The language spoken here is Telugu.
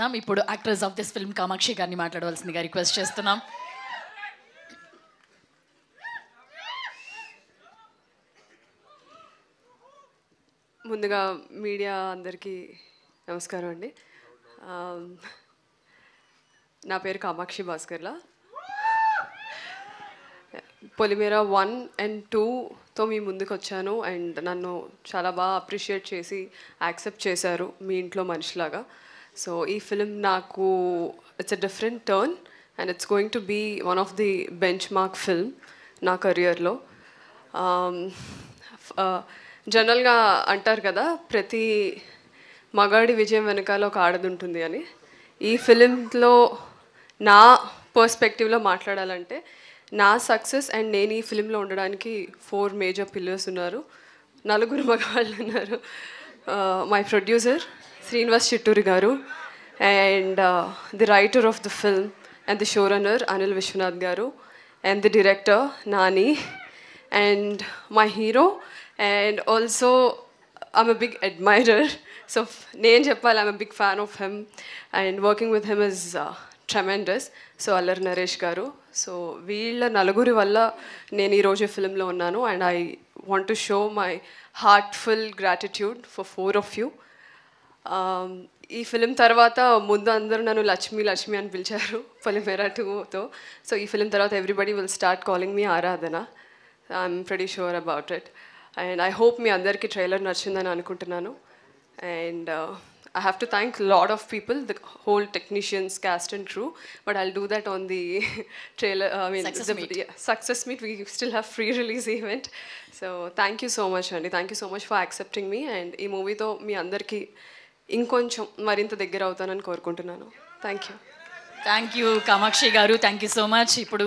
చేస్తున్నాం. ఇప్పుడు actress of this film Kamakshi గారిని మాట్లాడవలసిందిగా రిక్వెస్ట్ చేస్తున్నాం. ముందుగా మీడియా అందరికీ నమస్కారం అండి. నా పేరు కామాక్షి భాస్కర్లా. పొలిమేర 1 and 2తో మీ ముందుకు వచ్చాను అండ్ నన్ను చాలా బాగా అప్రిషియేట్ చేసి యాక్సెప్ట్ చేశారు మీ ఇంట్లో మనిషిలాగా. సో ఈ ఫిలిం నాకు it's a different turn and it's going to be one of the benchmark film నా కెరియర్లో. జనరల్గా అంటారు కదా, ప్రతి మగాడి విజయం వెనకాల ఒక ఆడది ఉంటుంది అని. ఈ ఫిలింలో నా పర్స్పెక్టివ్లో మాట్లాడాలంటే నా సక్సెస్ అండ్ నేను ఈ ఫిలింలో ఉండడానికి 4 మేజర్ పిల్లర్స్ ఉన్నారు. 4 మగవాళ్ళు ఉన్నారు. మై ప్రొడ్యూసర్ శ్రీనివాస్ చిట్టూరి గారు and the writer of the film and the showrunner Anil Viswanath గారు and the director Nani and my hero. And also, I'm a big admirer. So, నేను చెప్పాలి, I'm a big fan of him. And working with him is tremendous. So, Allari Naresh గారు. సో వీళ్ళ నలుగురి వల్ల నేను ఈరోజు ఫిల్మ్లో ఉన్నాను. And I want to show my heartful gratitude for 4 of you. ఈ ఫిలిం తర్వాత ముందు అందరూ నన్ను లక్ష్మి లక్ష్మి అని పిలిచారు పొలిమేర 2తో. సో ఈ ఫిలిం తర్వాత everybody will start calling me Aaradhana. I'm pretty sure about it. And I hope మీ అందరికీ ట్రైలర్ నచ్చిందని అనుకుంటున్నాను. And I have to thank a lot of people, the whole technicians, cast and crew, but I'll do that on the trailer, success meet. We still have free release event. So thank you so much Andy, thank you so much for accepting me. And ee movie tho మీ అందరికీ ఇంకొంచెం మరింత దగ్గర అవుతానని కోరుకుంటున్నాను. థ్యాంక్ యూ కామాక్షి గారు, థ్యాంక్ యూ సో మచ్. ఇప్పుడు